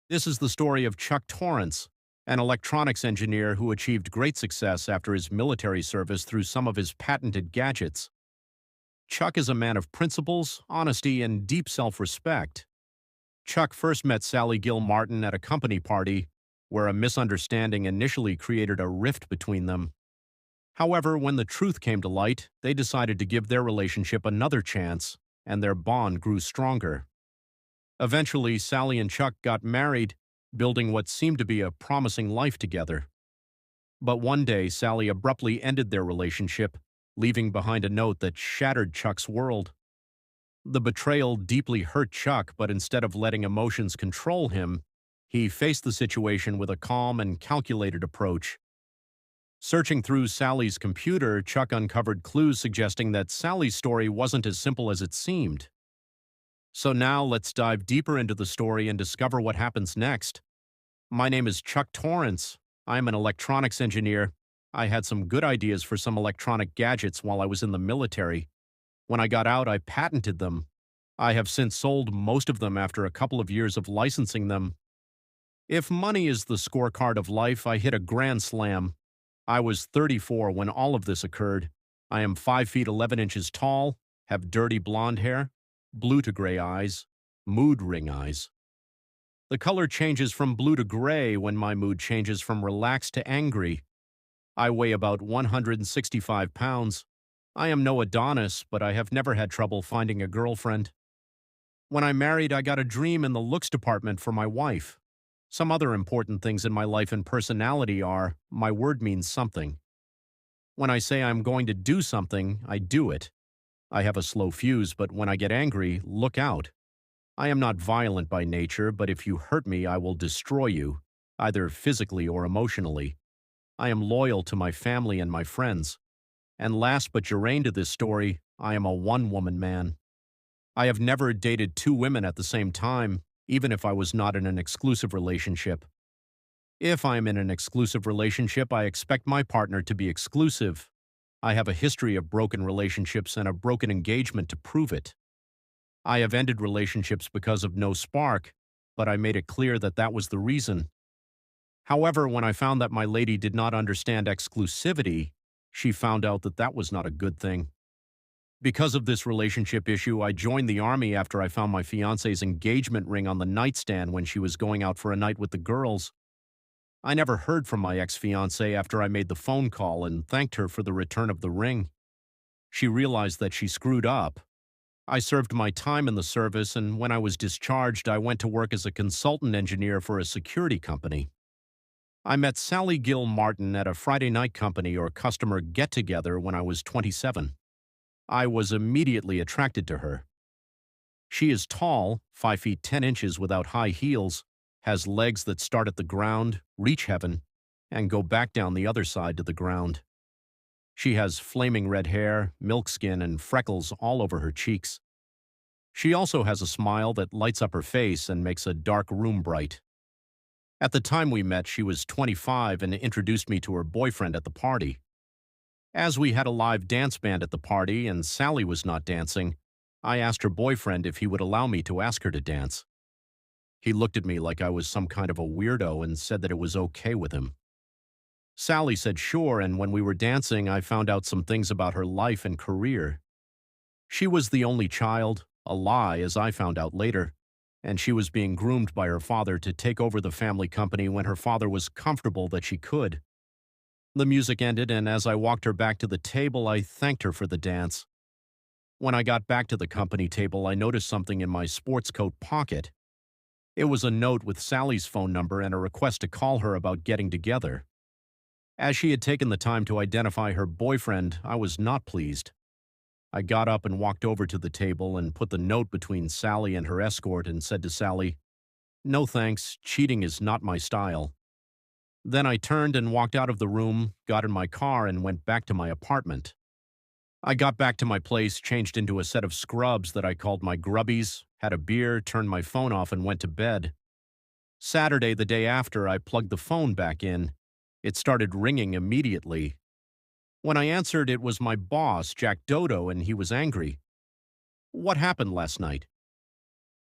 This is the story of Chuck Torrance, an electronics engineer who achieved great success after his military service through some of his patented gadgets. Chuck is a man of principles, honesty, and deep self-respect. Chuck first met Sally Gil Martin at a company party where a misunderstanding initially created a rift between them. However, when the truth came to light, they decided to give their relationship another chance, and their bond grew stronger. Eventually, Sally and Chuck got married, building what seemed to be a promising life together. But one day, Sally abruptly ended their relationship, leaving behind a note that shattered Chuck's world. The betrayal deeply hurt Chuck, but instead of letting emotions control him, he faced the situation with a calm and calculated approach. Searching through Sally's computer, Chuck uncovered clues suggesting that Sally's story wasn't as simple as it seemed. So now let's dive deeper into the story and discover what happens next. My name is Chuck Torrance. I'm an electronics engineer. I had some good ideas for some electronic gadgets while I was in the military. When I got out, I patented them. I have since sold most of them after a couple of years of licensing them. If money is the scorecard of life, I hit a grand slam. I was 34 when all of this occurred. I am 5 feet 11 inches tall, have dirty blonde hair, blue to gray eyes, mood ring eyes. The color changes from blue to gray when my mood changes from relaxed to angry. I weigh about 165 pounds. I am no Adonis, but I have never had trouble finding a girlfriend. When I married, I got a dream in the looks department for my wife. Some other important things in my life and personality are, my word means something. When I say I'm going to do something, I do it. I have a slow fuse, but when I get angry, look out. I am not violent by nature, but if you hurt me, I will destroy you, either physically or emotionally. I am loyal to my family and my friends. And last but germane to this story, I am a one-woman man. I have never dated two women at the same time, even if I was not in an exclusive relationship. If I am in an exclusive relationship, I expect my partner to be exclusive. I have a history of broken relationships and a broken engagement to prove it. I have ended relationships because of no spark, but I made it clear that that was the reason. However, when I found that my lady did not understand exclusivity, she found out that that was not a good thing. Because of this relationship issue, I joined the army after I found my fiance's engagement ring on the nightstand when she was going out for a night with the girls. I never heard from my ex-fiancée after I made the phone call and thanked her for the return of the ring. She realized that she screwed up. I served my time in the service, and when I was discharged, I went to work as a consultant engineer for a security company. I met Sally Gil Martin at a Friday night company or customer get-together when I was 27. I was immediately attracted to her. She is tall, 5 feet 10 inches without high heels, has legs that start at the ground, reach heaven, and go back down the other side to the ground. She has flaming red hair, milk skin, and freckles all over her cheeks. She also has a smile that lights up her face and makes a dark room bright. At the time we met, she was 25 and introduced me to her boyfriend at the party. As we had a live dance band at the party and Sally was not dancing, I asked her boyfriend if he would allow me to ask her to dance. He looked at me like I was some kind of a weirdo and said that it was okay with him. Sally said sure, and when we were dancing, I found out some things about her life and career. She was the only child, a lie as I found out later, and she was being groomed by her father to take over the family company when her father was comfortable that she could. The music ended, and as I walked her back to the table, I thanked her for the dance. When I got back to the company table, I noticed something in my sports coat pocket. It was a note with Sally's phone number and a request to call her about getting together. As she had taken the time to identify her boyfriend, I was not pleased. I got up and walked over to the table and put the note between Sally and her escort and said to Sally, "No thanks, cheating is not my style." Then I turned and walked out of the room, got in my car, and went back to my apartment. I got back to my place, changed into a set of scrubs that I called my grubbies, had a beer, turned my phone off, and went to bed. Saturday, the day after, I plugged the phone back in. It started ringing immediately. When I answered, it was my boss, Jack Dodo, and he was angry. "What happened last night?"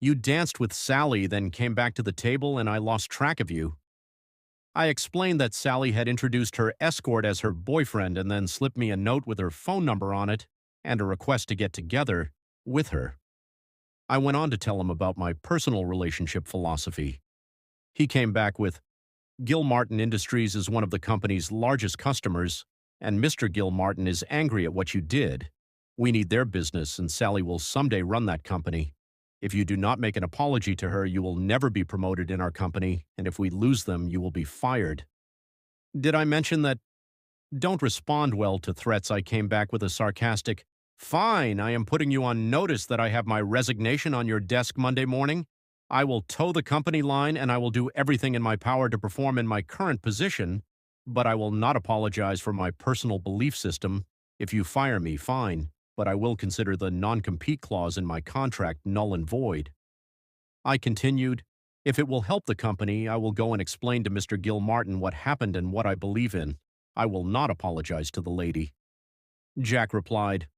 You danced with Sally, then came back to the table, and I lost track of you. I explained that Sally had introduced her escort as her boyfriend and then slipped me a note with her phone number on it and a request to get together with her. I went on to tell him about my personal relationship philosophy. He came back with, Gil Martin Industries is one of the company's largest customers, and Mr. Gil Martin is angry at what you did. We need their business, and Sally will someday run that company. If you do not make an apology to her, you will never be promoted in our company, and if we lose them, you will be fired. Did I mention that? Don't respond well to threats. I came back with a sarcastic, Fine, I am putting you on notice that I have my resignation on your desk Monday morning. I will toe the company line and I will do everything in my power to perform in my current position, but I will not apologize for my personal belief system. If you fire me, fine, but I will consider the non-compete clause in my contract null and void. I continued, if it will help the company, I will go and explain to Mr. Gil Martin what happened and what I believe in. I will not apologize to the lady. Jack replied,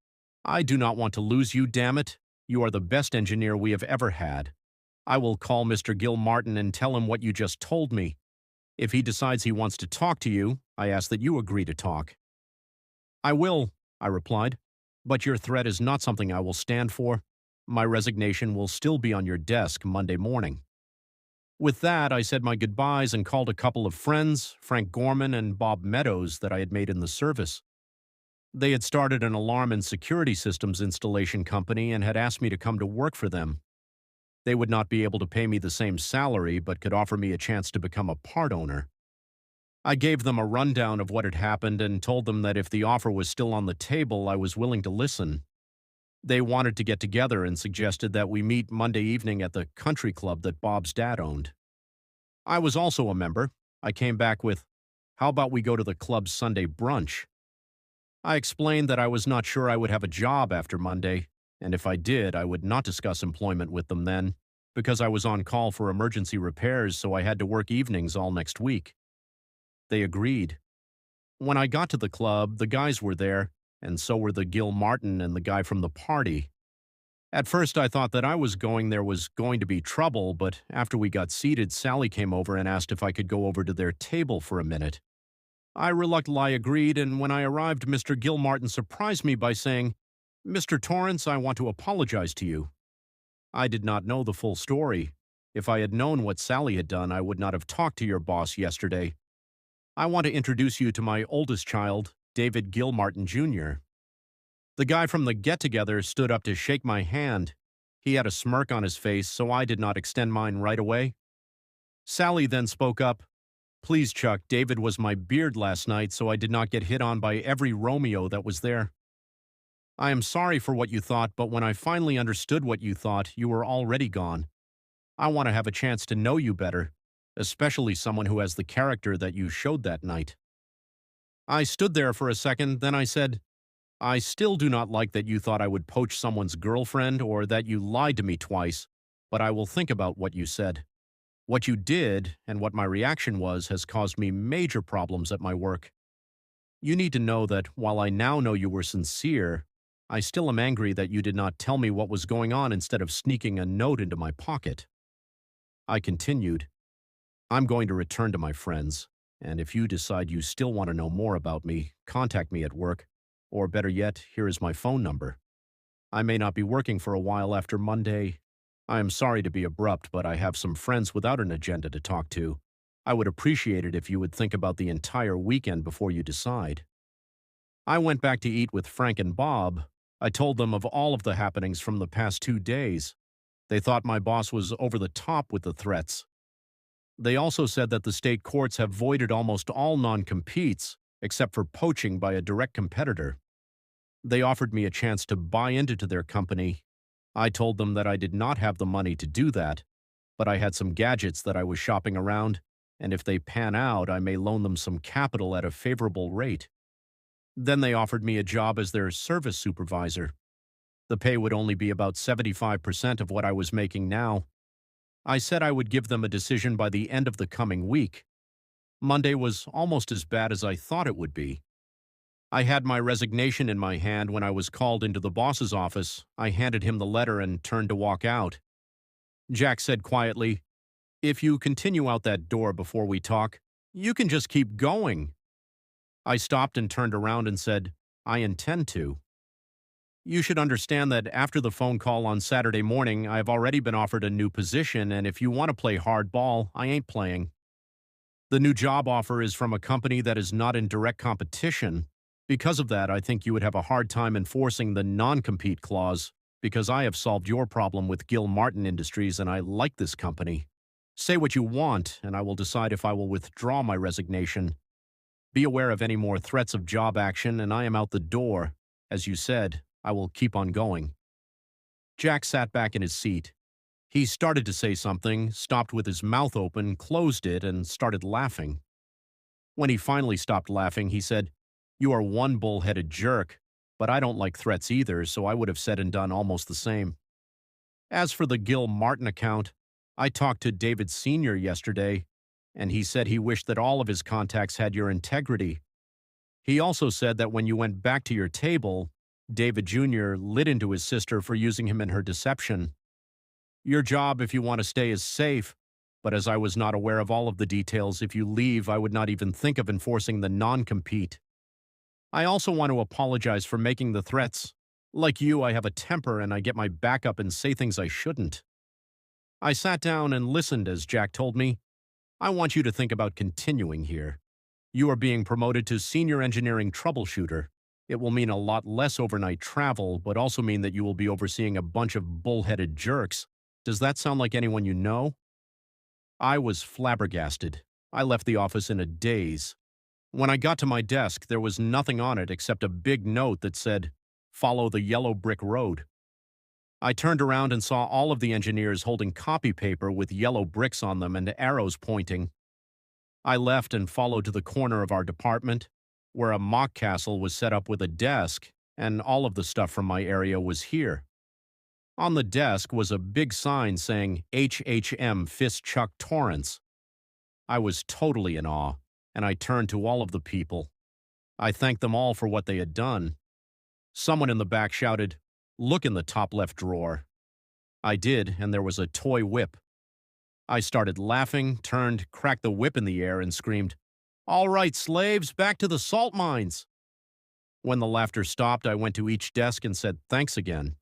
I do not want to lose you, damn it. You are the best engineer we have ever had. I will call Mr. Gil Martin and tell him what you just told me. If he decides he wants to talk to you, I ask that you agree to talk. I will, I replied, but your threat is not something I will stand for. My resignation will still be on your desk Monday morning. With that, I said my goodbyes and called a couple of friends, Frank Gorman and Bob Meadows, that I had made in the service. They had started an alarm and security systems installation company and had asked me to come to work for them. They would not be able to pay me the same salary, but could offer me a chance to become a part owner. I gave them a rundown of what had happened and told them that if the offer was still on the table, I was willing to listen. They wanted to get together and suggested that we meet Monday evening at the country club that Bob's dad owned. I was also a member. I came back with, how about we go to the club's Sunday brunch? I explained that I was not sure I would have a job after Monday, and if I did, I would not discuss employment with them then, because I was on call for emergency repairs, so I had to work evenings all next week. They agreed. When I got to the club, the guys were there, and so were the Gil Martin and the guy from the party. At first, I thought that I was going there was going to be trouble, but after we got seated, Sally came over and asked if I could go over to their table for a minute. I reluctantly agreed, and when I arrived, Mr. Gil Martin surprised me by saying, Mr. Torrance, I want to apologize to you. I did not know the full story. If I had known what Sally had done, I would not have talked to your boss yesterday. I want to introduce you to my oldest child, David Gil Martin, Jr. The guy from the get-together stood up to shake my hand. He had a smirk on his face, so I did not extend mine right away. Sally then spoke up. Please, Chuck, David was my beard last night, so I did not get hit on by every Romeo that was there. I am sorry for what you thought, but when I finally understood what you thought, you were already gone. I want to have a chance to know you better, especially someone who has the character that you showed that night. I stood there for a second, then I said, I still do not like that you thought I would poach someone's girlfriend or that you lied to me twice, but I will think about what you said. What you did and what my reaction was has caused me major problems at my work. You need to know that while I now know you were sincere, I still am angry that you did not tell me what was going on instead of sneaking a note into my pocket. I continued, I'm going to return to my friends, and if you decide you still want to know more about me, contact me at work, or better yet, here is my phone number. I may not be working for a while after Monday. I am sorry to be abrupt, but I have some friends without an agenda to talk to. I would appreciate it if you would think about the entire weekend before you decide. I went back to eat with Frank and Bob. I told them of all of the happenings from the past 2 days. They thought my boss was over the top with the threats. They also said that the state courts have voided almost all non-competes, except for poaching by a direct competitor. They offered me a chance to buy into their company. I told them that I did not have the money to do that, but I had some gadgets that I was shopping around, and if they pan out, I may loan them some capital at a favorable rate. Then they offered me a job as their service supervisor. The pay would only be about 75% of what I was making now. I said I would give them a decision by the end of the coming week. Monday was almost as bad as I thought it would be. I had my resignation in my hand when I was called into the boss's office. I handed him the letter and turned to walk out. Jack said quietly, "If you continue out that door before we talk, you can just keep going." I stopped and turned around and said, "I intend to." You should understand that after the phone call on Saturday morning, I've already been offered a new position, and if you want to play hardball, I ain't playing. The new job offer is from a company that is not in direct competition. Because of that, I think you would have a hard time enforcing the non-compete clause, because I have solved your problem with Gil Martin Industries and I like this company. Say what you want, and I will decide if I will withdraw my resignation. Be aware of any more threats of job action, and I am out the door. As you said, I will keep on going. Jack sat back in his seat. He started to say something, stopped with his mouth open, closed it, and started laughing. When he finally stopped laughing, he said, "You are one bull-headed jerk, but I don't like threats either, so I would have said and done almost the same. As for the Gil Martin account, I talked to David Sr. yesterday, and he said he wished that all of his contacts had your integrity. He also said that when you went back to your table, David Jr. lit into his sister for using him in her deception. Your job, if you want to stay, is safe, but as I was not aware of all of the details, if you leave, I would not even think of enforcing the non-compete. I also want to apologize for making the threats. Like you, I have a temper and I get my back up and say things I shouldn't." I sat down and listened as Jack told me, "I want you to think about continuing here. You are being promoted to senior engineering troubleshooter. It will mean a lot less overnight travel, but also mean that you will be overseeing a bunch of bullheaded jerks. Does that sound like anyone you know?" I was flabbergasted. I left the office in a daze. When I got to my desk, there was nothing on it except a big note that said, "Follow the yellow brick road." I turned around and saw all of the engineers holding copy paper with yellow bricks on them and arrows pointing. I left and followed to the corner of our department, where a mock castle was set up with a desk, and all of the stuff from my area was here. On the desk was a big sign saying HHM Fist Chuck Torrance. I was totally in awe, and I turned to all of the people. I thanked them all for what they had done. Someone in the back shouted, "Look in the top left drawer." I did, and there was a toy whip. I started laughing, turned, cracked the whip in the air, and screamed, "All right, slaves, back to the salt mines." When the laughter stopped, I went to each desk and said thanks again.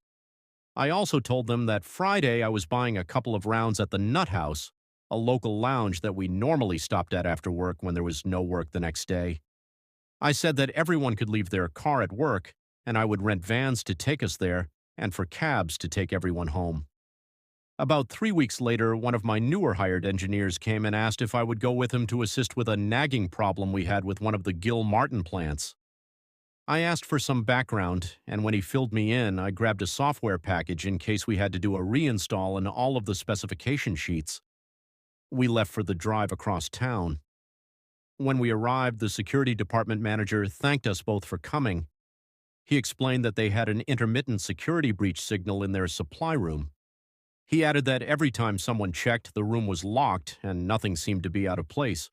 I also told them that Friday I was buying a couple of rounds at the Nut House, a local lounge that we normally stopped at after work when there was no work the next day. I said that everyone could leave their car at work, and I would rent vans to take us there, and for cabs to take everyone home. About 3 weeks later, one of my newer hired engineers came and asked if I would go with him to assist with a nagging problem we had with one of the Gil Martin plants. I asked for some background, and when he filled me in, I grabbed a software package in case we had to do a reinstall and all of the specification sheets. We left for the drive across town. When we arrived, the security department manager thanked us both for coming. He explained that they had an intermittent security breach signal in their supply room. He added that every time someone checked, the room was locked and nothing seemed to be out of place.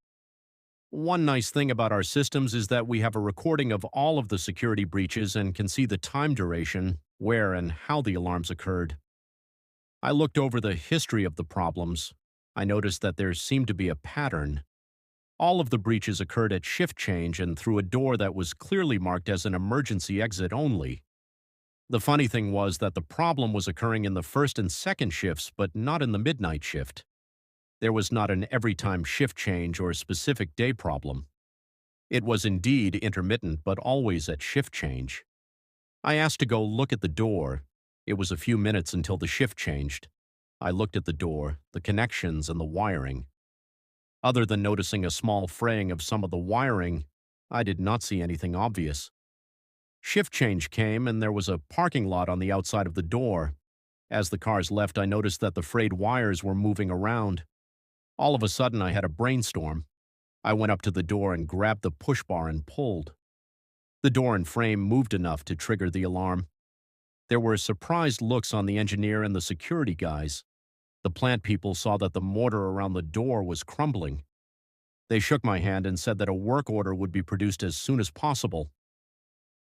One nice thing about our systems is that we have a recording of all of the security breaches and can see the time duration, where and how the alarms occurred. I looked over the history of the problems. I noticed that there seemed to be a pattern. All of the breaches occurred at shift change and through a door that was clearly marked as an emergency exit only. The funny thing was that the problem was occurring in the first and second shifts, but not in the midnight shift. There was not an every-time shift change or specific day problem. It was indeed intermittent, but always at shift change. I asked to go look at the door. It was a few minutes until the shift changed. I looked at the door, the connections, and the wiring. Other than noticing a small fraying of some of the wiring, I did not see anything obvious. Shift change came, and there was a parking lot on the outside of the door. As the cars left, I noticed that the frayed wires were moving around. All of a sudden, I had a brainstorm. I went up to the door and grabbed the push bar and pulled. The door and frame moved enough to trigger the alarm. There were surprised looks on the engineer and the security guys. The plant people saw that the mortar around the door was crumbling. They shook my hand and said that a work order would be produced as soon as possible.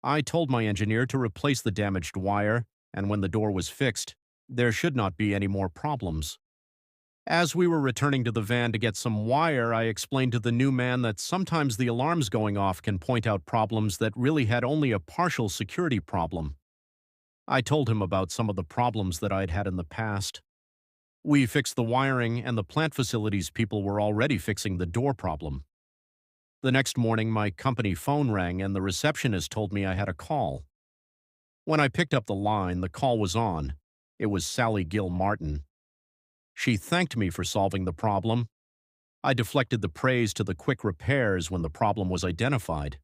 I told my engineer to replace the damaged wire, and when the door was fixed, there should not be any more problems. As we were returning to the van to get some wire, I explained to the new man that sometimes the alarms going off can point out problems that really had only a partial security problem. I told him about some of the problems that I'd had in the past. We fixed the wiring, and the plant facilities people were already fixing the door problem. The next morning, my company phone rang, and the receptionist told me I had a call. When I picked up the line, the call was on. It was Sally Gil Martin. She thanked me for solving the problem. I deflected the praise to the quick repairs when the problem was identified.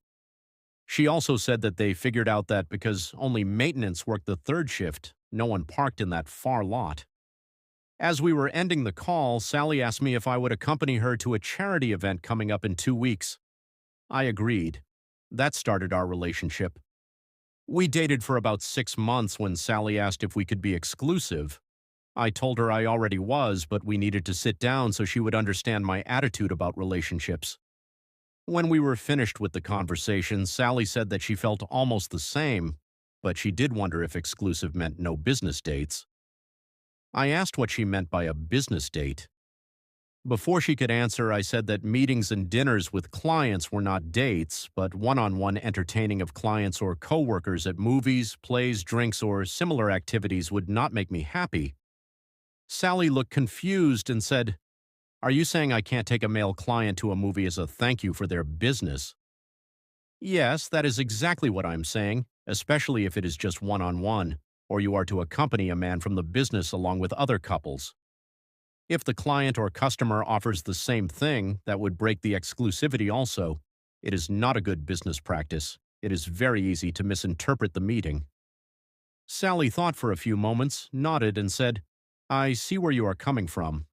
She also said that they figured out that because only maintenance worked the third shift, no one parked in that far lot. As we were ending the call, Sally asked me if I would accompany her to a charity event coming up in 2 weeks. I agreed. That started our relationship. We dated for about 6 months when Sally asked if we could be exclusive. I told her I already was, but we needed to sit down so she would understand my attitude about relationships. When we were finished with the conversation, Sally said that she felt almost the same, but she did wonder if exclusive meant no business dates. I asked what she meant by a business date. Before she could answer, I said that meetings and dinners with clients were not dates, but one-on-one entertaining of clients or coworkers at movies, plays, drinks, or similar activities would not make me happy. Sally looked confused and said, "Are you saying I can't take a male client to a movie as a thank you for their business?" "Yes, that is exactly what I'm saying, especially if it is just one-on-one, or you are to accompany a man from the business along with other couples. If the client or customer offers the same thing, that would break the exclusivity also. It is not a good business practice. It is very easy to misinterpret the meeting." Sally thought for a few moments, nodded, and said, "I see where you are coming from.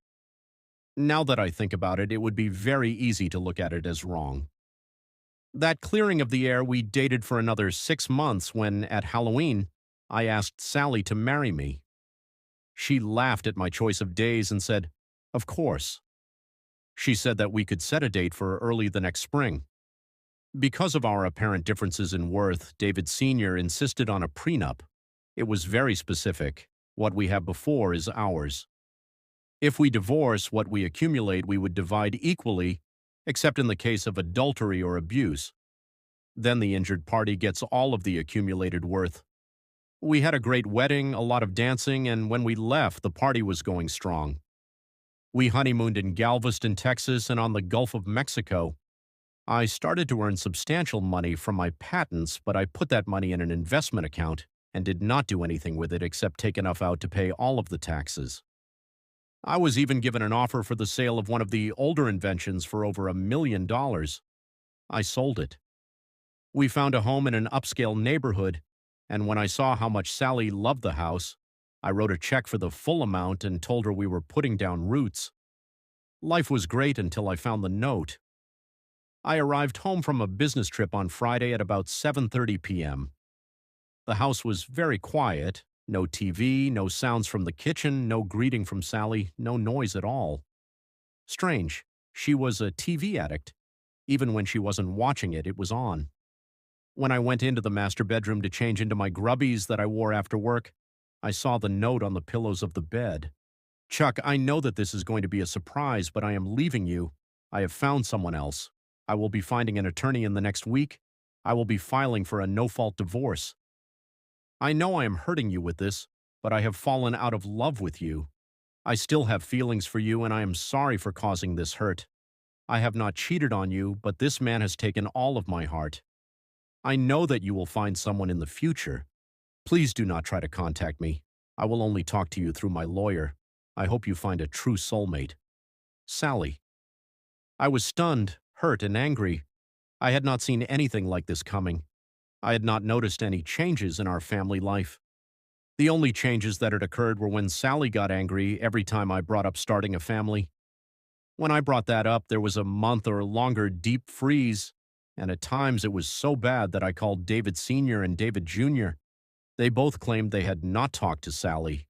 Now that I think about it, it would be very easy to look at it as wrong." That clearing of the air, we dated for another 6 months when, at Halloween, I asked Sally to marry me. She laughed at my choice of days and said, "Of course." She said that we could set a date for early the next spring. Because of our apparent differences in worth, David Sr. insisted on a prenup. It was very specific. What we have before is ours. If we divorce, what we accumulate we would divide equally, except in the case of adultery or abuse. Then the injured party gets all of the accumulated worth. We had a great wedding, a lot of dancing, and when we left, the party was going strong. We honeymooned in Galveston, Texas, and on the Gulf of Mexico. I started to earn substantial money from my patents, but I put that money in an investment account and did not do anything with it except take enough out to pay all of the taxes. I was even given an offer for the sale of one of the older inventions for over $1 million. I sold it. We found a home in an upscale neighborhood, and when I saw how much Sally loved the house, I wrote a check for the full amount and told her we were putting down roots. Life was great until I found the note. I arrived home from a business trip on Friday at about 7:30 p.m. The house was very quiet. No TV, no sounds from the kitchen, no greeting from Sally, no noise at all. Strange. She was a TV addict. Even when she wasn't watching it, it was on. When I went into the master bedroom to change into my grubbies that I wore after work, I saw the note on the pillows of the bed. "Chuck, I know that this is going to be a surprise, but I am leaving you. I have found someone else. I will be finding an attorney in the next week. I will be filing for a no-fault divorce. I know I am hurting you with this, but I have fallen out of love with you. I still have feelings for you, and I am sorry for causing this hurt. I have not cheated on you, but this man has taken all of my heart. I know that you will find someone in the future. Please do not try to contact me. I will only talk to you through my lawyer. I hope you find a true soulmate. Sally." I was stunned, hurt, and angry. I had not seen anything like this coming. I had not noticed any changes in our family life. The only changes that had occurred were when Sally got angry every time I brought up starting a family. When I brought that up, there was a month or longer deep freeze, and at times it was so bad that I called David Sr. and David Jr. They both claimed they had not talked to Sally.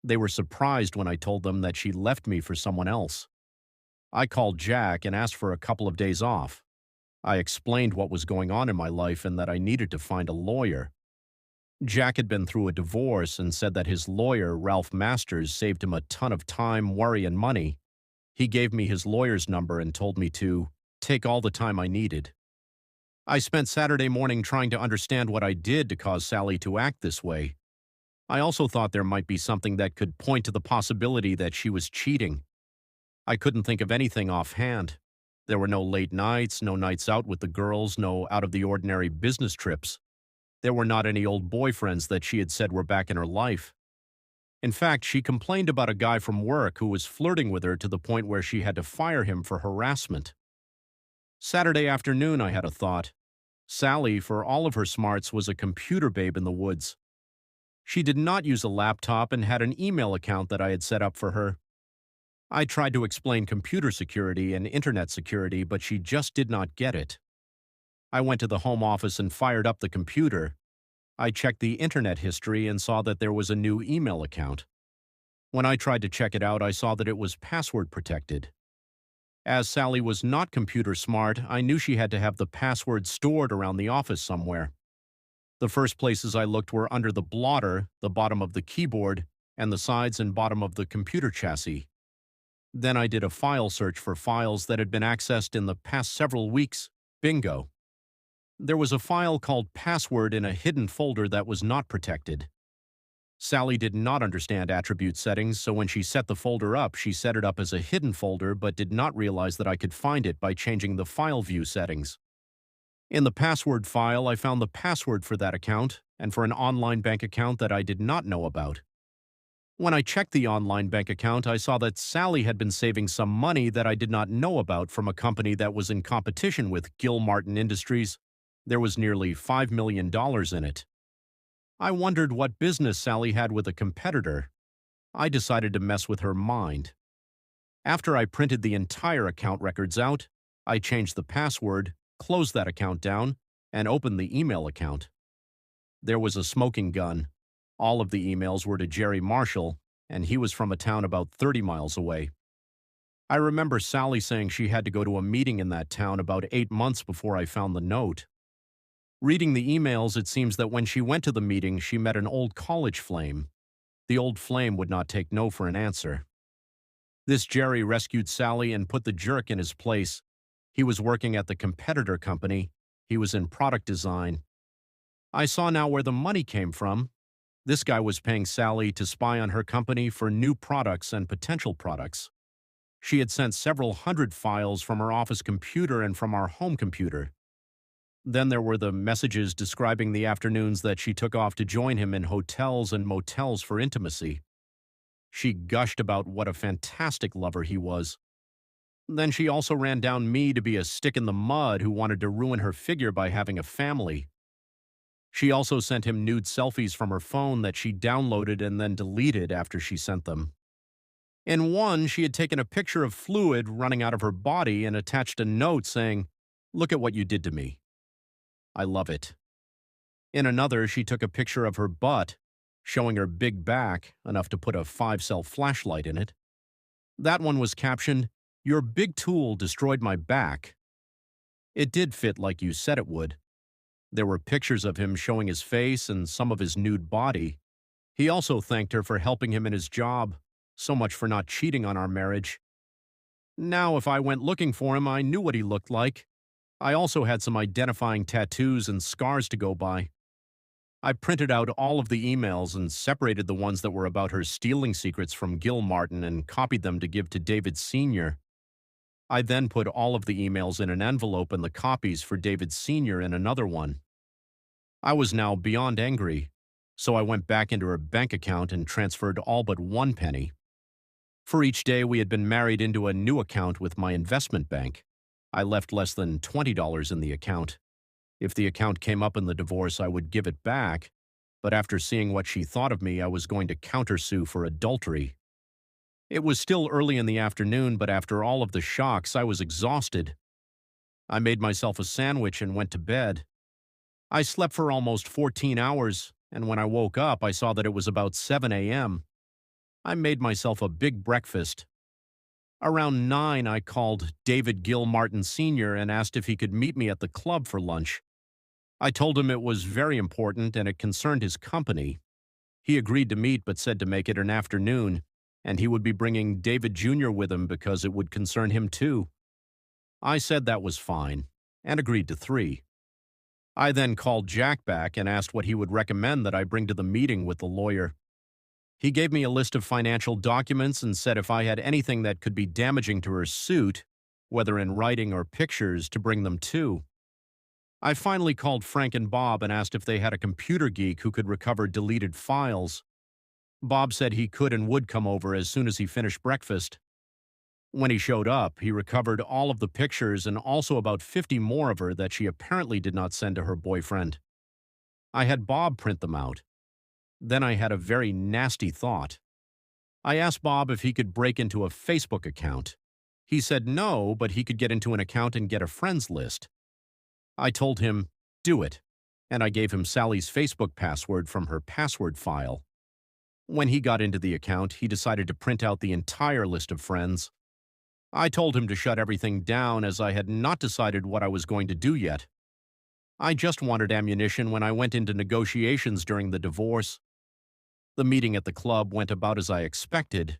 They were surprised when I told them that she left me for someone else. I called Jack and asked for a couple of days off. I explained what was going on in my life and that I needed to find a lawyer. Jack had been through a divorce and said that his lawyer, Ralph Masters, saved him a ton of time, worry, and money. He gave me his lawyer's number and told me to take all the time I needed. I spent Saturday morning trying to understand what I did to cause Sally to act this way. I also thought there might be something that could point to the possibility that she was cheating. I couldn't think of anything offhand. There were no late nights, no nights out with the girls, no out-of-the-ordinary business trips. There were not any old boyfriends that she had said were back in her life. In fact, she complained about a guy from work who was flirting with her to the point where she had to fire him for harassment. Saturday afternoon, I had a thought. Sally, for all of her smarts, was a computer babe in the woods. She did not use a laptop and had an email account that I had set up for her. I tried to explain computer security and internet security, but she just did not get it. I went to the home office and fired up the computer. I checked the internet history and saw that there was a new email account. When I tried to check it out, I saw that it was password protected. As Sally was not computer smart, I knew she had to have the password stored around the office somewhere. The first places I looked were under the blotter, the bottom of the keyboard, and the sides and bottom of the computer chassis. Then I did a file search for files that had been accessed in the past several weeks. Bingo. There was a file called Password in a hidden folder that was not protected. Sally did not understand attribute settings, so when she set the folder up, she set it up as a hidden folder but did not realize that I could find it by changing the file view settings. In the password file, I found the password for that account and for an online bank account that I did not know about. When I checked the online bank account, I saw that Sally had been saving some money that I did not know about from a company that was in competition with Gil Martin Industries. There was nearly $5 million in it. I wondered what business Sally had with a competitor. I decided to mess with her mind. After I printed the entire account records out, I changed the password, closed that account down, and opened the email account. There was a smoking gun. All of the emails were to Jerry Marshall, and he was from a town about 30 miles away. I remember Sally saying she had to go to a meeting in that town about 8 months before I found the note. Reading the emails, it seems that when she went to the meeting, she met an old college flame. The old flame would not take no for an answer. This Jerry rescued Sally and put the jerk in his place. He was working at the competitor company. He was in product design. I saw now where the money came from. This guy was paying Sally to spy on her company for new products and potential products. She had sent several hundred files from her office computer and from our home computer. Then there were the messages describing the afternoons that she took off to join him in hotels and motels for intimacy. She gushed about what a fantastic lover he was. Then she also ran down me to be a stick in the mud who wanted to ruin her figure by having a family. She also sent him nude selfies from her phone that she downloaded and then deleted after she sent them. In one, she had taken a picture of fluid running out of her body and attached a note saying, "Look at what you did to me. I love it." In another, she took a picture of her butt, showing her big back, enough to put a 5-cell flashlight in it. That one was captioned, "Your big tool destroyed my back." It did fit like you said it would. There were pictures of him showing his face and some of his nude body. He also thanked her for helping him in his job. So much for not cheating on our marriage. Now, if I went looking for him, I knew what he looked like. I also had some identifying tattoos and scars to go by. I printed out all of the emails and separated the ones that were about her stealing secrets from Gil Martin and copied them to give to David Sr. I then put all of the emails in an envelope and the copies for David Sr. in another one. I was now beyond angry, so I went back into her bank account and transferred all but 1 penny. For each day we had been married into a new account with my investment bank. I left less than $20 in the account. If the account came up in the divorce, I would give it back, but after seeing what she thought of me, I was going to countersue for adultery. It was still early in the afternoon, but after all of the shocks, I was exhausted. I made myself a sandwich and went to bed. I slept for almost 14 hours, and when I woke up, I saw that it was about 7 a.m. I made myself a big breakfast. Around 9, I called David Gil Martin Sr. and asked if he could meet me at the club for lunch. I told him it was very important and it concerned his company. He agreed to meet but said to make it an afternoon, and he would be bringing David Jr. with him because it would concern him too. I said that was fine and agreed to 3. I then called Jack back and asked what he would recommend that I bring to the meeting with the lawyer. He gave me a list of financial documents and said if I had anything that could be damaging to her suit, whether in writing or pictures, to bring them too. I finally called Frank and Bob and asked if they had a computer geek who could recover deleted files. Bob said he could and would come over as soon as he finished breakfast. When he showed up, he recovered all of the pictures and also about 50 more of her that she apparently did not send to her boyfriend. I had Bob print them out. Then I had a very nasty thought. I asked Bob if he could break into a Facebook account. He said no, but he could get into an account and get a friends list. I told him, do it, and I gave him Sally's Facebook password from her password file. When he got into the account, he decided to print out the entire list of friends. I told him to shut everything down as I had not decided what I was going to do yet. I just wanted ammunition when I went into negotiations during the divorce. The meeting at the club went about as I expected.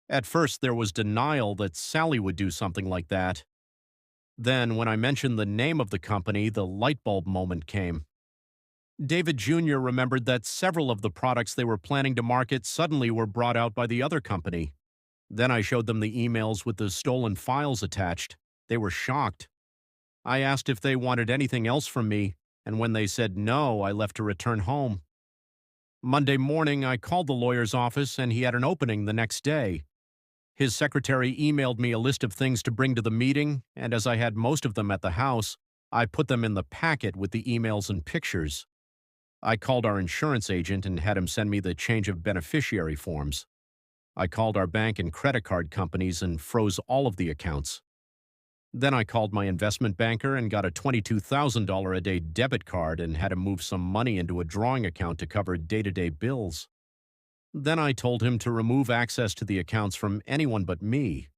At first, there was denial that Sally would do something like that. Then, when I mentioned the name of the company, the light bulb moment came. David Jr. remembered that several of the products they were planning to market suddenly were brought out by the other company. Then I showed them the emails with the stolen files attached. They were shocked. I asked if they wanted anything else from me, and when they said no, I left to return home. Monday morning, I called the lawyer's office, and he had an opening the next day. His secretary emailed me a list of things to bring to the meeting, and as I had most of them at the house, I put them in the packet with the emails and pictures. I called our insurance agent and had him send me the change of beneficiary forms. I called our bank and credit card companies and froze all of the accounts. Then I called my investment banker and got a $22,000 a day debit card and had him move some money into a drawing account to cover day-to-day bills. Then I told him to remove access to the accounts from anyone but me.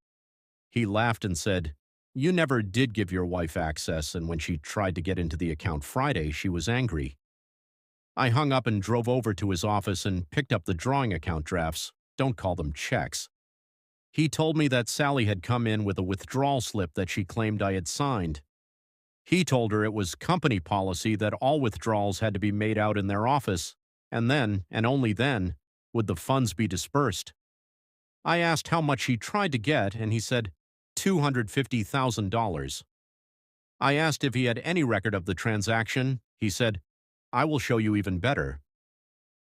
He laughed and said, "You never did give your wife access, and when she tried to get into the account Friday, she was angry." I hung up and drove over to his office and picked up the drawing account drafts. Don't call them checks. He told me that Sally had come in with a withdrawal slip that she claimed I had signed. He told her it was company policy that all withdrawals had to be made out in their office, and then, and only then, would the funds be dispersed. I asked how much he tried to get, and he said $250,000. I asked if he had any record of the transaction. He said, "I will show you even better.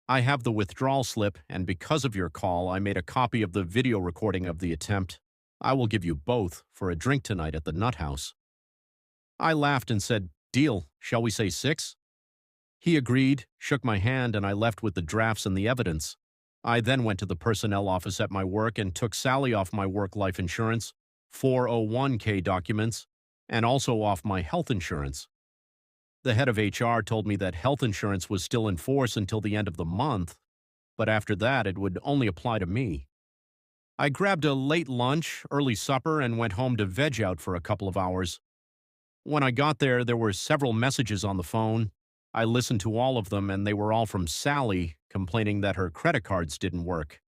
I have the withdrawal slip, and because of your call, I made a copy of the video recording of the attempt. I will give you both for a drink tonight at the Nut House." I laughed and said, "Deal, shall we say 6? He agreed, shook my hand, and I left with the drafts and the evidence. I then went to the personnel office at my work and took Sally off my work life insurance, 401k documents, and also off my health insurance. The head of HR told me that health insurance was still in force until the end of the month, but after that it would only apply to me. I grabbed a late lunch, early supper, and went home to veg out for a couple of hours. When I got there, there were several messages on the phone. I listened to all of them, and they were all from Sally, complaining that her credit cards didn't work.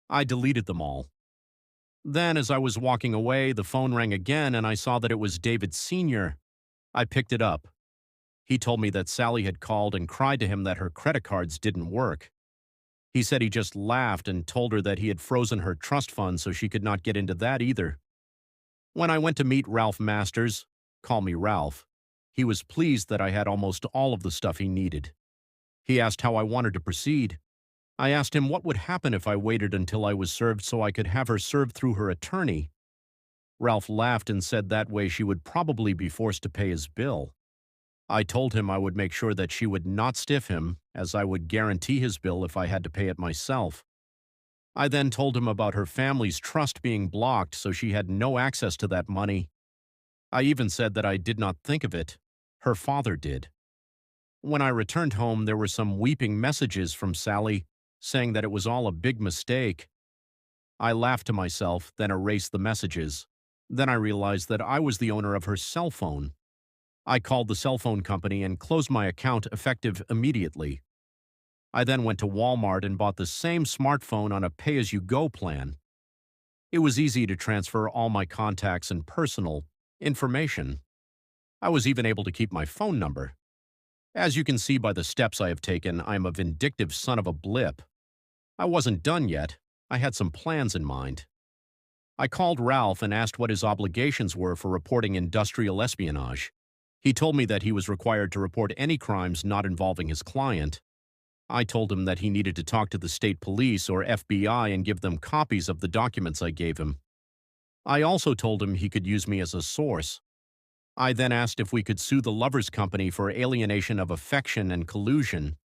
I deleted them all. Then, as I was walking away, the phone rang again, and I saw that it was David Sr. I picked it up. He told me that Sally had called and cried to him that her credit cards didn't work. He said he just laughed and told her that he had frozen her trust fund so she could not get into that either. When I went to meet Ralph Masters, call me Ralph, he was pleased that I had almost all of the stuff he needed. He asked how I wanted to proceed. I asked him what would happen if I waited until I was served so I could have her served through her attorney. Ralph laughed and said that way she would probably be forced to pay his bill. I told him I would make sure that she would not stiff him, as I would guarantee his bill if I had to pay it myself. I then told him about her family's trust being blocked so she had no access to that money. I even said that I did not think of it. Her father did. When I returned home, there were some weeping messages from Sally saying that it was all a big mistake. I laughed to myself, then erased the messages. Then I realized that I was the owner of her cell phone. I called the cell phone company and closed my account effective immediately. I then went to Walmart and bought the same smartphone on a pay-as-you-go plan. It was easy to transfer all my contacts and personal information. I was even able to keep my phone number. As you can see by the steps I have taken, I am a vindictive son of a blip. I wasn't done yet. I had some plans in mind. I called Ralph and asked what his obligations were for reporting industrial espionage. He told me that he was required to report any crimes not involving his client. I told him that he needed to talk to the state police or FBI and give them copies of the documents I gave him. I also told him he could use me as a source. I then asked if we could sue the Lovers Company for alienation of affection and collusion.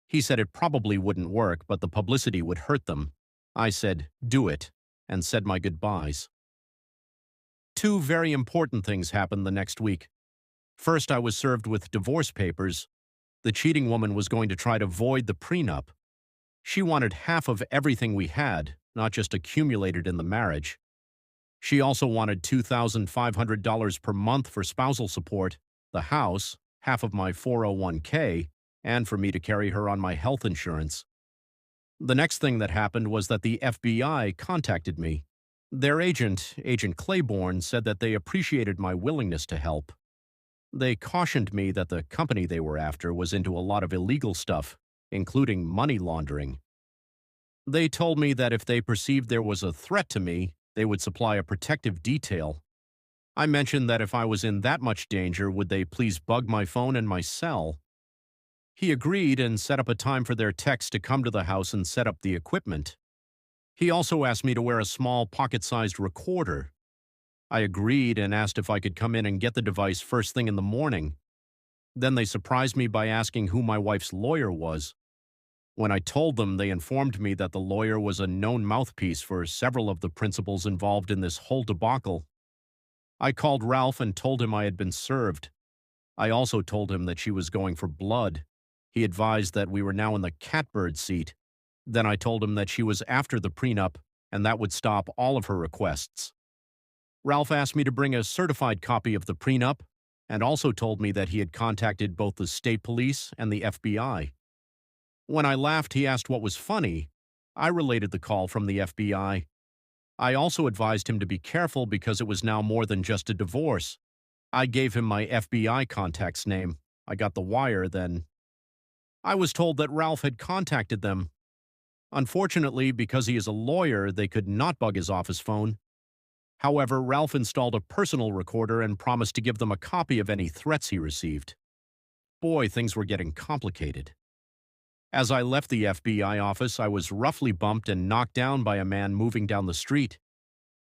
He said it probably wouldn't work, but the publicity would hurt them. I said, do it, and said my goodbyes. Two very important things happened the next week. First, I was served with divorce papers. The cheating woman was going to try to void the prenup. She wanted half of everything we had, not just accumulated in the marriage. She also wanted $2,500 per month for spousal support, the house, half of my 401k, and for me to carry her on my health insurance. The next thing that happened was that the FBI contacted me. Their agent, Agent Claiborne, said that they appreciated my willingness to help. They cautioned me that the company they were after was into a lot of illegal stuff, including money laundering. They told me that if they perceived there was a threat to me, they would supply a protective detail. I mentioned that if I was in that much danger, would they please bug my phone and my cell? He agreed and set up a time for their techs to come to the house and set up the equipment. He also asked me to wear a small pocket-sized recorder. I agreed and asked if I could come in and get the device first thing in the morning. Then they surprised me by asking who my wife's lawyer was. When I told them, they informed me that the lawyer was a known mouthpiece for several of the principals involved in this whole debacle. I called Ralph and told him I had been served. I also told him that she was going for blood. He advised that we were now in the catbird seat. Then I told him that she was after the prenup, and that would stop all of her requests. Ralph asked me to bring a certified copy of the prenup, and also told me that he had contacted both the state police and the FBI. When I laughed, he asked what was funny. I related the call from the FBI. I also advised him to be careful because it was now more than just a divorce. I gave him my FBI contact's name. I got the wire then. I was told that Ralph had contacted them. Unfortunately, because he is a lawyer, they could not bug his office phone. However, Ralph installed a personal recorder and promised to give them a copy of any threats he received. Boy, things were getting complicated. As I left the FBI office, I was roughly bumped and knocked down by a man moving down the street.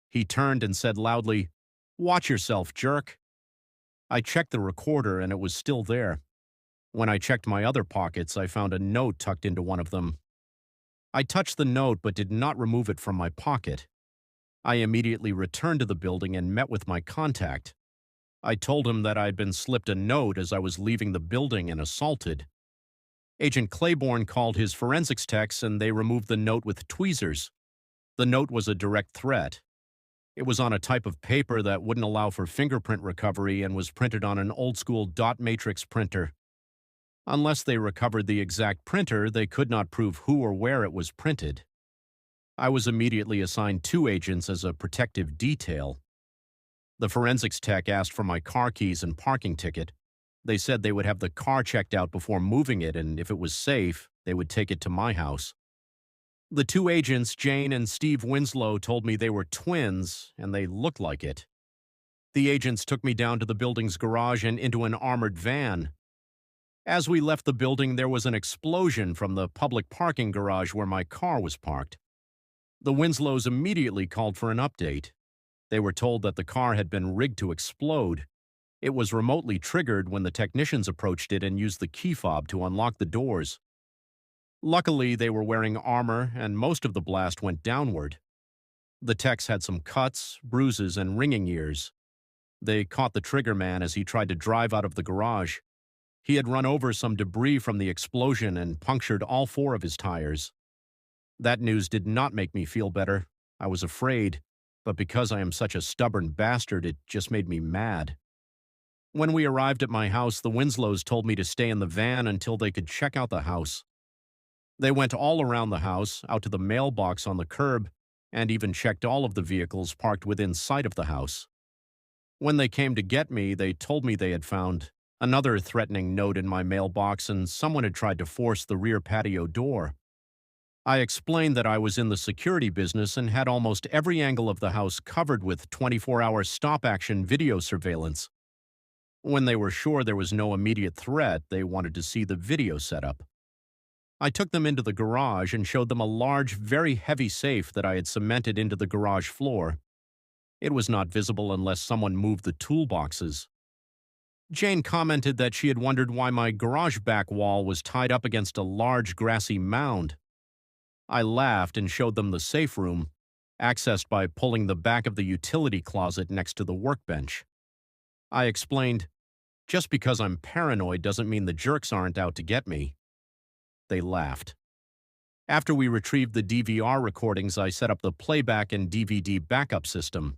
He turned and said loudly, "Watch yourself, jerk." I checked the recorder and it was still there. When I checked my other pockets, I found a note tucked into one of them. I touched the note but did not remove it from my pocket. I immediately returned to the building and met with my contact. I told him that I had been slipped a note as I was leaving the building and assaulted. Agent Claiborne called his forensics techs and they removed the note with tweezers. The note was a direct threat. It was on a type of paper that wouldn't allow for fingerprint recovery and was printed on an old-school dot matrix printer. Unless they recovered the exact printer, they could not prove who or where it was printed. I was immediately assigned 2 agents as a protective detail. The forensics tech asked for my car keys and parking ticket. They said they would have the car checked out before moving it, and if it was safe, they would take it to my house. The 2 agents, Jane and Steve Winslow, told me they were twins, and they looked like it. The agents took me down to the building's garage and into an armored van. As we left the building, there was an explosion from the public parking garage where my car was parked. The Winslows immediately called for an update. They were told that the car had been rigged to explode. It was remotely triggered when the technicians approached it and used the key fob to unlock the doors. Luckily, they were wearing armor, and most of the blast went downward. The techs had some cuts, bruises, and ringing ears. They caught the trigger man as he tried to drive out of the garage. He had run over some debris from the explosion and punctured all 4 of his tires. That news did not make me feel better. I was afraid, but because I am such a stubborn bastard, it just made me mad. When we arrived at my house, the Winslows told me to stay in the van until they could check out the house. They went all around the house, out to the mailbox on the curb, and even checked all of the vehicles parked within sight of the house. When they came to get me, they told me they had found another threatening note in my mailbox and someone had tried to force the rear patio door. I explained that I was in the security business and had almost every angle of the house covered with 24-hour stop-action video surveillance. When they were sure there was no immediate threat, they wanted to see the video setup. I took them into the garage and showed them a large, very heavy safe that I had cemented into the garage floor. It was not visible unless someone moved the toolboxes. Jane commented that she had wondered why my garage back wall was tied up against a large grassy mound. I laughed and showed them the safe room, accessed by pulling the back of the utility closet next to the workbench. I explained, just because I'm paranoid doesn't mean the jerks aren't out to get me. They laughed. After we retrieved the DVR recordings, I set up the playback and DVD backup system.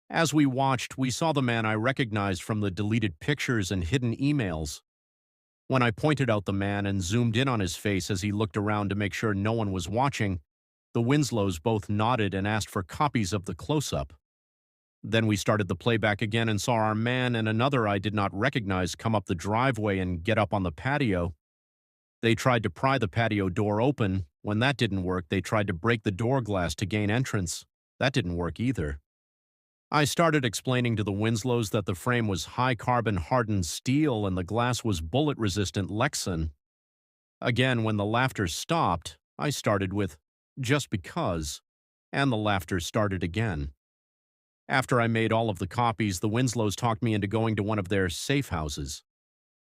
As we watched, we saw the man I recognized from the deleted pictures and hidden emails. When I pointed out the man and zoomed in on his face as he looked around to make sure no one was watching, the Winslows both nodded and asked for copies of the close-up. Then we started the playback again and saw our man and another I did not recognize come up the driveway and get up on the patio. They tried to pry the patio door open. When that didn't work, they tried to break the door glass to gain entrance. That didn't work either. I started explaining to the Winslows that the frame was high-carbon hardened steel and the glass was bullet-resistant Lexan. Again, when the laughter stopped, I started with, "Just because," and the laughter started again. After I made all of the copies, the Winslows talked me into going to one of their safe houses.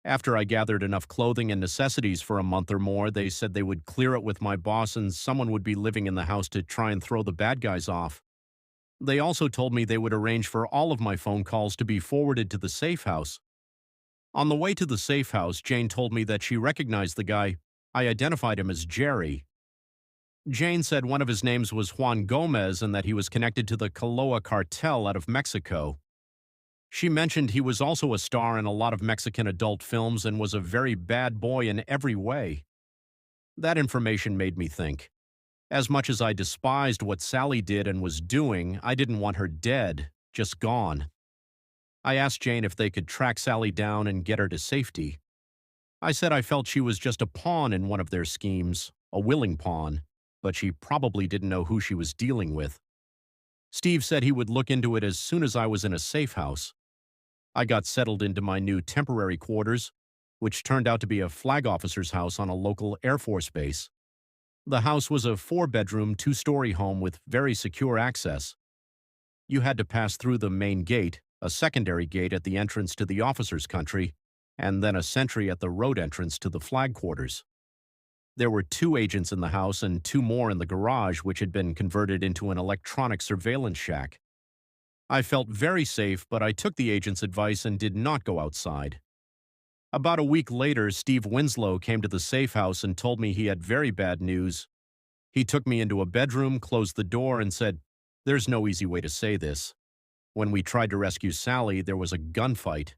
After I gathered enough clothing and necessities for a month or more, they said they would clear it with my boss and someone would be living in the house to try and throw the bad guys off. They also told me they would arrange for all of my phone calls to be forwarded to the safe house. On the way to the safe house, Jane told me that she recognized the guy. I identified him as Jerry. Jane said one of his names was Juan Gomez and that he was connected to the Kaloa cartel out of Mexico. She mentioned he was also a star in a lot of Mexican adult films and was a very bad boy in every way. That information made me think. As much as I despised what Sally did and was doing, I didn't want her dead, just gone. I asked Jane if they could track Sally down and get her to safety. I said I felt she was just a pawn in one of their schemes, a willing pawn, but she probably didn't know who she was dealing with. Steve said he would look into it as soon as I was in a safe house. I got settled into my new temporary quarters, which turned out to be a flag officer's house on a local Air Force base. The house was a 4-bedroom, 2-story home with very secure access. You had to pass through the main gate, a secondary gate at the entrance to the officer's country, and then a sentry at the road entrance to the flag quarters. There were 2 agents in the house and 2 more in the garage, which had been converted into an electronic surveillance shack. I felt very safe, but I took the agent's advice and did not go outside. About a week later, Steve Winslow came to the safe house and told me he had very bad news. He took me into a bedroom, closed the door, and said, "There's no easy way to say this. When we tried to rescue Sally, there was a gunfight.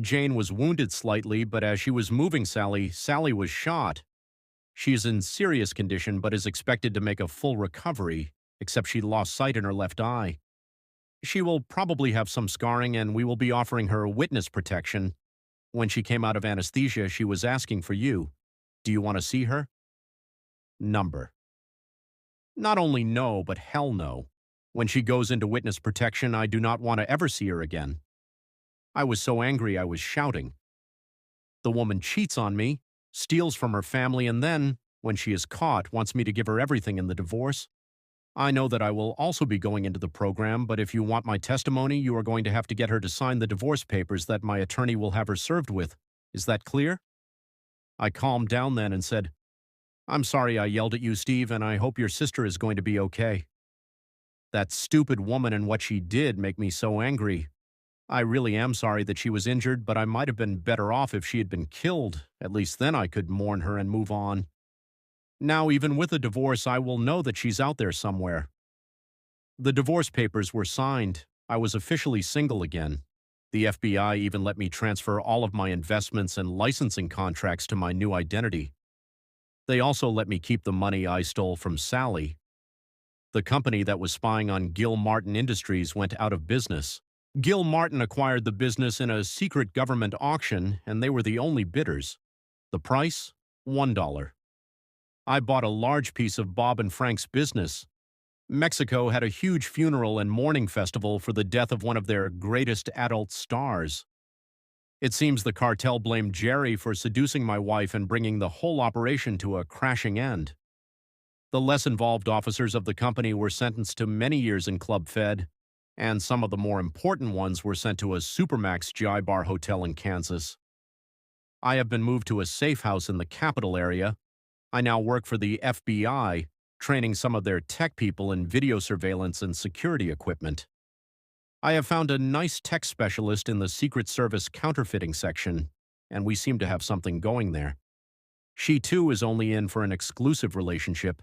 Jane was wounded slightly, but as she was moving Sally, Sally was shot. She is in serious condition but is expected to make a full recovery, except she lost sight in her left eye. She will probably have some scarring and we will be offering her witness protection. When she came out of anesthesia, she was asking for you. Do you want to see her?" Number. Not only no, but hell no. When she goes into witness protection, I do not want to ever see her again. I was so angry I was shouting. The woman cheats on me, steals from her family, and then, when she is caught, wants me to give her everything in the divorce. I know that I will also be going into the program, but if you want my testimony, you are going to have to get her to sign the divorce papers that my attorney will have her served with. Is that clear? I calmed down then and said, "I'm sorry I yelled at you, Steve, and I hope your sister is going to be okay. That stupid woman and what she did make me so angry. I really am sorry that she was injured, but I might have been better off if she had been killed. At least then I could mourn her and move on. Now, even with a divorce, I will know that she's out there somewhere." The divorce papers were signed. I was officially single again. The FBI even let me transfer all of my investments and licensing contracts to my new identity. They also let me keep the money I stole from Sally. The company that was spying on Gil Martin Industries went out of business. Gil Martin acquired the business in a secret government auction, and they were the only bidders. The price? $1. I bought a large piece of Bob and Frank's business. Mexico had a huge funeral and mourning festival for the death of one of their greatest adult stars. It seems the cartel blamed Jerry for seducing my wife and bringing the whole operation to a crashing end. The less involved officers of the company were sentenced to many years in Club Fed, and some of the more important ones were sent to a Supermax GI Bar hotel in Kansas. I have been moved to a safe house in the capital area. I now work for the FBI, training some of their tech people in video surveillance and security equipment. I have found a nice tech specialist in the Secret Service counterfeiting section, and we seem to have something going there. She too is only in for an exclusive relationship.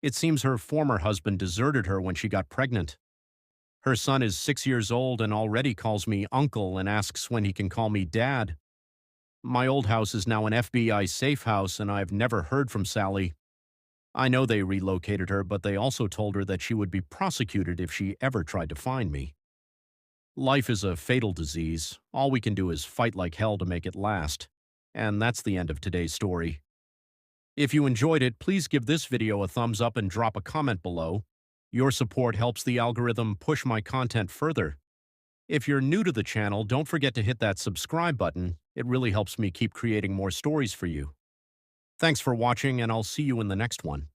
It seems her former husband deserted her when she got pregnant. Her son is 6 years old and already calls me uncle and asks when he can call me dad. My old house is now an FBI safe house, and I've never heard from Sally. I know they relocated her, but they also told her that she would be prosecuted if she ever tried to find me. Life is a fatal disease. All we can do is fight like hell to make it last. And that's the end of today's story. If you enjoyed it, please give this video a thumbs up and drop a comment below. Your support helps the algorithm push my content further. If you're new to the channel, don't forget to hit that subscribe button. It really helps me keep creating more stories for you. Thanks for watching, and I'll see you in the next one.